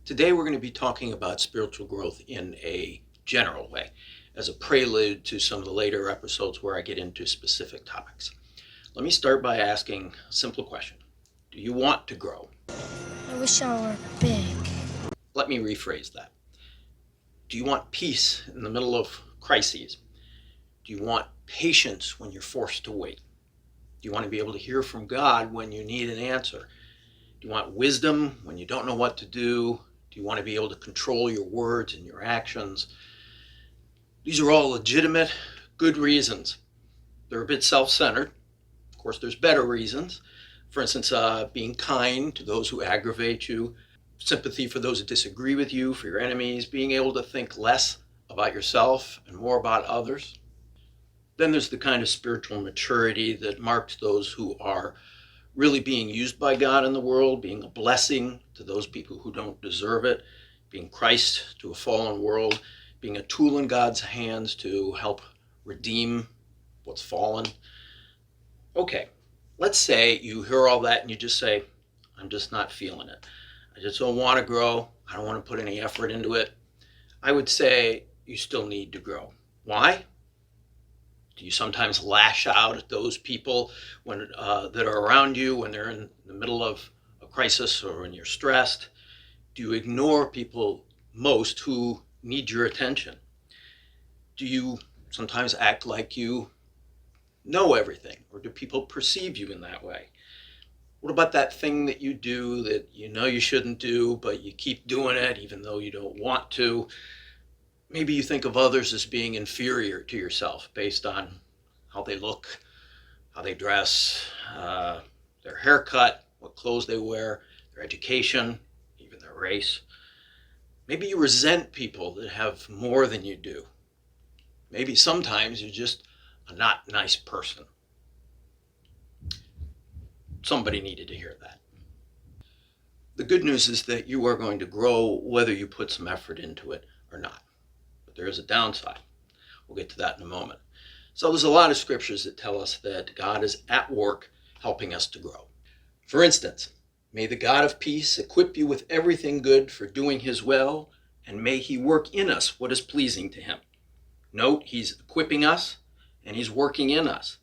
Today we're going to be talking about spiritual growth in a general way, as a prelude to some of the later episodes where I get into specific topics. Let me start by asking a simple question. Do you want to grow? I wish I were big. Let me rephrase that. Do you want peace in the middle of crises? Do you want patience when you're forced to wait? Do you want to be able to hear from God when you need an answer? Do you want wisdom when you don't know what to do? Do you want to be able to control your words and your actions? These are all legitimate, good reasons. They're a bit self-centered. Of course, there's better reasons. For instance, being kind to those who aggravate you, sympathy for those who disagree with you, for your enemies, being able to think less about yourself and more about others. Then there's the kind of spiritual maturity that marks those who are really being used by God in the world, being a blessing to those people who don't deserve it, being Christ to a fallen world, being a tool in God's hands to help redeem what's fallen. Okay, let's say you hear all that and you just say, I'm just not feeling it. I just don't want to grow. I don't want to put any effort into it. I would say you still need to grow. Why? Do you sometimes lash out at those people that are around you when they're in the middle of a crisis or when you're stressed? Do you ignore people most who need your attention? Do you sometimes act like you know everything, or do people perceive you in that way? What about that thing that you do that you know you shouldn't do, but you keep doing it even though you don't want to? Maybe you think of others as being inferior to yourself based on how they look, how they dress, their haircut, what clothes they wear, their education, even their race. Maybe you resent people that have more than you do. Maybe sometimes you're just a not nice person. Somebody needed to hear that. The good news is that you are going to grow whether you put some effort into it or not. But there is a downside. We'll get to that in a moment. So there's a lot of scriptures that tell us that God is at work helping us to grow. For instance, may the God of peace equip you with everything good for doing his will, and may he work in us what is pleasing to him. Note, he's equipping us and he's working in us.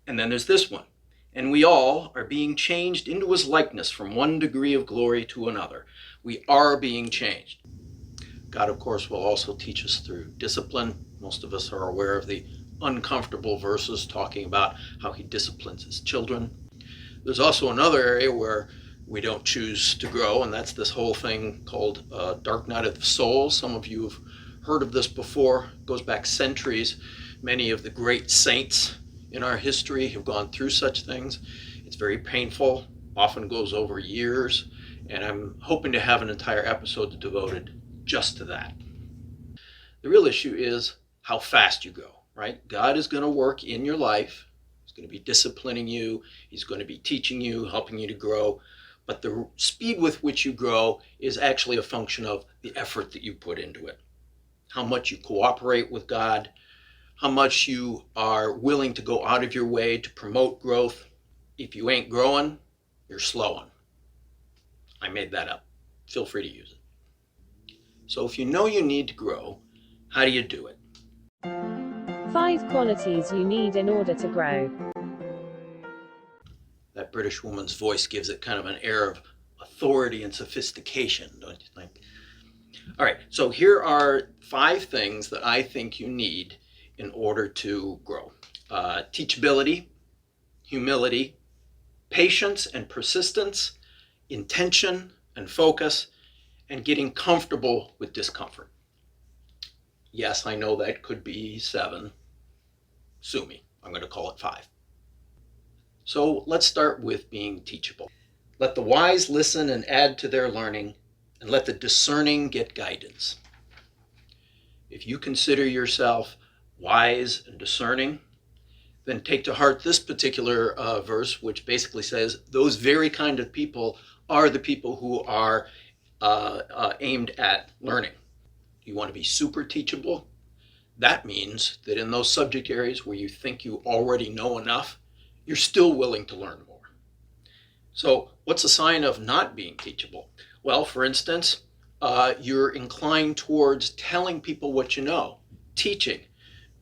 And then there's this one. And we all are being changed into his likeness from one degree of glory to another. We are being changed. God, of course, will also teach us through discipline. Most of us are aware of the uncomfortable verses talking about how he disciplines his children. There's also another area where we don't choose to grow, and that's this whole thing called dark night of the soul. Some of you have heard of this before. It goes back centuries. Many of the great saints in our history have gone through such things. It's very painful, often goes over years, and I'm hoping to have an entire episode devoted just to that. The real issue is how fast you go, right? God is going to work in your life. He's going to be disciplining you. He's going to be teaching you, helping you to grow. But the speed with which you grow is actually a function of the effort that you put into it. How much you cooperate with God, how much you are willing to go out of your way to promote growth. If you ain't growing, you're slowing. I made that up. Feel free to use it. So if you know you need to grow, how do you do it? 5 qualities you need in order to grow. That British woman's voice gives it kind of an air of authority and sophistication, don't you think? All right, so here are 5 things that I think you need in order to grow. Teachability, humility, patience and persistence, intention and focus, and getting comfortable with discomfort. Yes, I know that could be 7. Sue me. I'm going to call it 5. So let's start with being teachable. Let the wise listen and add to their learning, and let the discerning get guidance. If you consider yourself wise and discerning, then take to heart this particular verse, which basically says those very kind of people are the people who are aimed at learning. You want to be super teachable? That means that in those subject areas where you think you already know enough, you're still willing to learn more. So what's a sign of not being teachable? Well, for instance, you're inclined towards telling people what you know, teaching.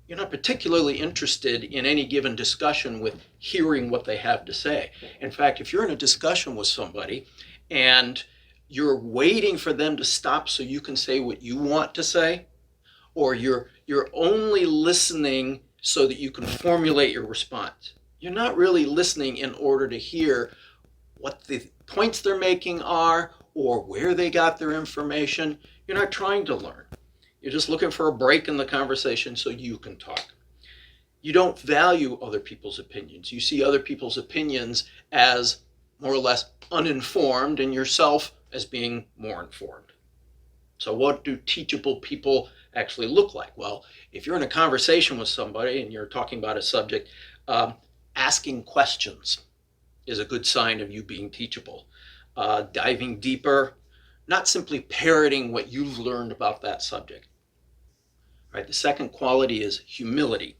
You're not particularly interested in any given discussion with hearing what they have to say. In fact, if you're in a discussion with somebody and you're waiting for them to stop so you can say what you want to say, or you're only listening so that you can formulate your response, you're not really listening in order to hear what the points they're making are or where they got their information. You're not trying to learn. You're just looking for a break in the conversation so you can talk. You don't value other people's opinions. You see other people's opinions as more or less uninformed and yourself as being more informed. So what do teachable people actually look like? Well, if you're in a conversation with somebody and you're talking about a subject, asking questions is a good sign of you being teachable. Diving deeper, not simply parroting what you've learned about that subject. Right? The second quality is humility.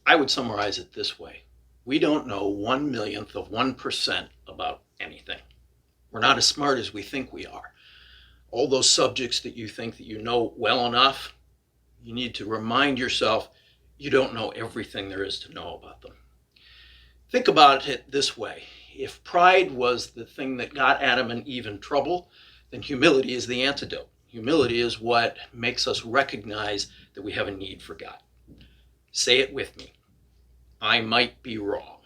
I would summarize it this way. We don't know 1/1,000,000th of 1% about anything. We're not as smart as we think we are. All those subjects that you think that you know well enough, you need to remind yourself you don't know everything there is to know about them. Think about it this way. If pride was the thing that got Adam and Eve in trouble, then humility is the antidote. Humility is what makes us recognize that we have a need for God. Say it with me. I might be wrong.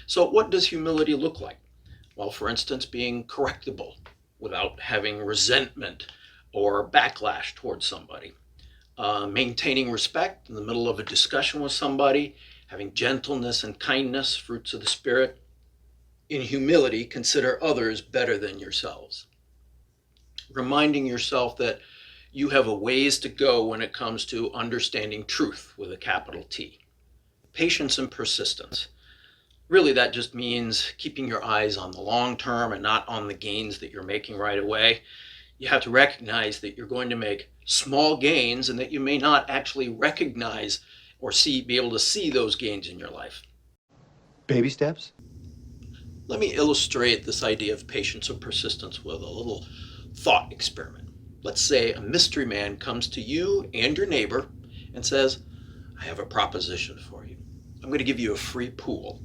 So what does humility look like? Well, for instance, being correctable without having resentment or backlash towards somebody. Maintaining respect in the middle of a discussion with somebody, having gentleness and kindness, fruits of the Spirit. In humility, consider others better than yourselves. Reminding yourself that you have a ways to go when it comes to understanding truth with a capital T. Patience and persistence. Really, that just means keeping your eyes on the long term and not on the gains that you're making right away. You have to recognize that you're going to make small gains and that you may not actually recognize or be able to see those gains in your life. Baby steps? Let me illustrate this idea of patience and persistence with a little thought experiment. Let's say a mystery man comes to you and your neighbor and says, I have a proposition for you. I'm going to give you a free pool.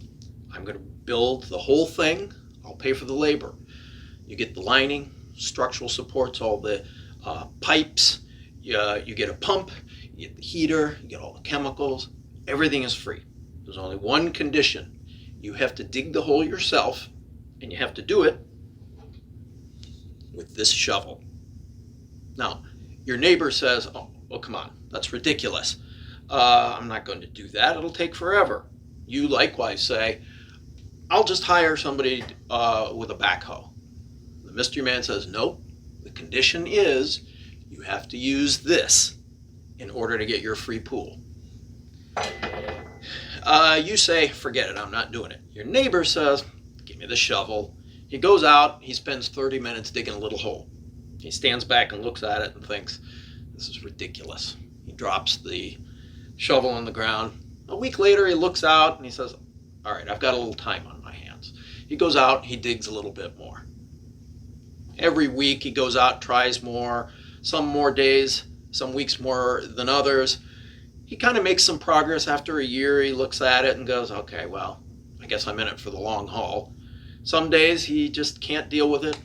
I'm going to build the whole thing. I'll pay for the labor. You get the lining, structural supports, all the pipes. You get a pump, you get the heater, you get all the chemicals. Everything is free. There's only one condition. You have to dig the hole yourself, and you have to do it with this shovel. Now, your neighbor says, oh, come on, that's ridiculous. I'm not going to do that. It'll take forever. You likewise say, I'll just hire somebody with a backhoe. The mystery man says, nope, the condition is you have to use this in order to get your free pool. You say, forget it, I'm not doing it. Your neighbor says, give me the shovel. He goes out, he spends 30 minutes digging a little hole. He stands back and looks at it and thinks, this is ridiculous. He drops the shovel on the ground. A week later, he looks out and he says, all right, I've got a little time on my hands. He goes out, he digs a little bit more. Every week he goes out, tries more, some more days, some weeks more than others. He kind of makes some progress. After a year, he looks at it and goes, okay, well, I guess I'm in it for the long haul. Some days he just can't deal with it.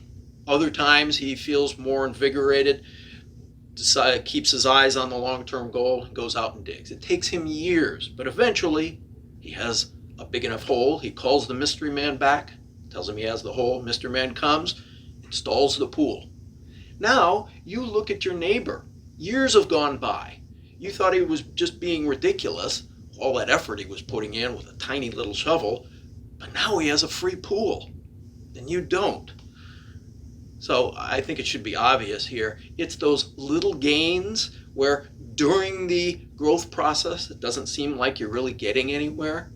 Other times he feels more invigorated, keeps his eyes on the long-term goal, and goes out and digs. It takes him years, but eventually he has a big enough hole. He calls the mystery man back, tells him he has the hole. Mystery man comes, installs the pool. Now you look at your neighbor. Years have gone by. You thought he was just being ridiculous, all that effort he was putting in with a tiny little shovel, but now he has a free pool, and you don't. So I think it should be obvious here. It's those little gains where during the growth process, it doesn't seem like you're really getting anywhere.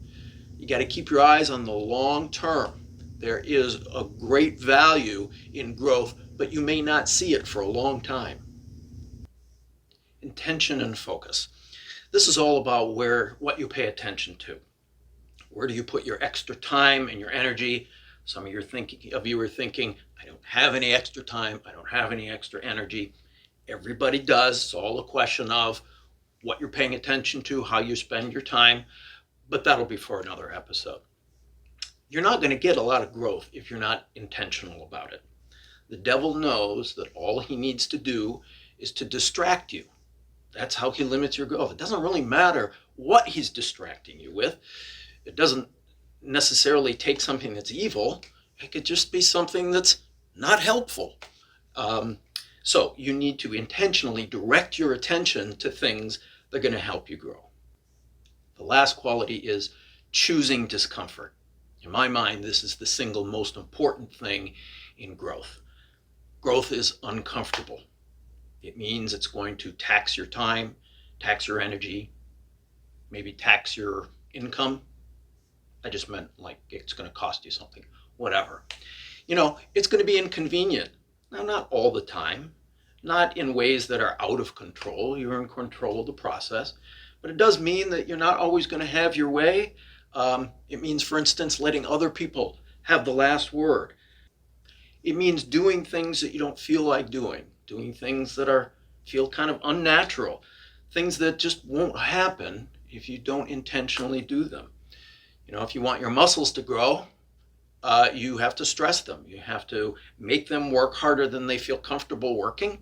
You got to keep your eyes on the long term. There is a great value in growth, but you may not see it for a long time. Intention and focus. This is all about what you pay attention to. Where do you put your extra time and your energy? Some of you are thinking, I don't have any extra time. I don't have any extra energy. Everybody does. It's all a question of what you're paying attention to, how you spend your time, but that'll be for another episode. You're not going to get a lot of growth if you're not intentional about it. The devil knows that all he needs to do is to distract you. That's how he limits your growth. It doesn't really matter what he's distracting you with. It doesn't necessarily take something that's evil. It could just be something that's not helpful. So you need to intentionally direct your attention to things that are going to help you grow. The last quality is choosing discomfort. In my mind, this is the single most important thing in growth. Growth is uncomfortable. It means it's going to tax your time, tax your energy, maybe tax your income. I just meant like it's going to cost you something, whatever. It's going to be inconvenient. Now, not all the time, not in ways that are out of control. You're in control of the process, but it does mean that you're not always going to have your way. It means, for instance, letting other people have the last word. It means doing things that you don't feel like doing things that feel kind of unnatural, things that just won't happen if you don't intentionally do them. If you want your muscles to grow, you have to stress them. You have to make them work harder than they feel comfortable working.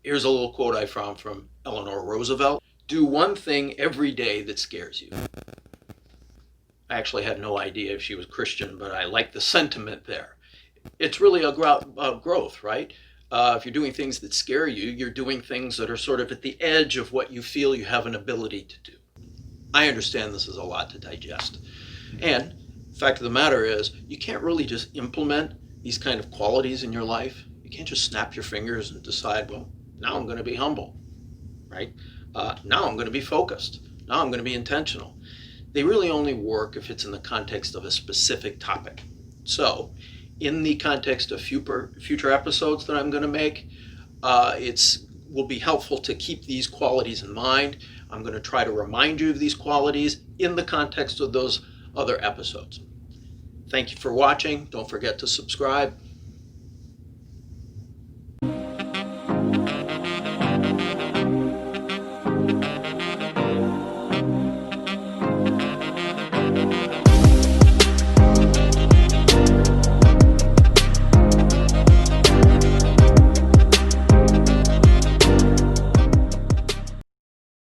Here's a little quote I found from Eleanor Roosevelt. Do one thing every day that scares you. I actually had no idea if she was Christian, but I like the sentiment there. It's really about growth, right? If you're doing things that scare you, you're doing things that are sort of at the edge of what you feel you have an ability to do. I understand this is a lot to digest. And the fact of the matter is, you can't really just implement these kind of qualities in your life. You can't just snap your fingers and decide, well, now I'm going to be humble, right? Now I'm going to be focused. Now I'm going to be intentional. They really only work if it's in the context of a specific topic. So, in the context of future episodes that I'm going to make, it will be helpful to keep these qualities in mind. I'm going to try to remind you of these qualities in the context of those other episodes. Thank you for watching. Don't forget to subscribe.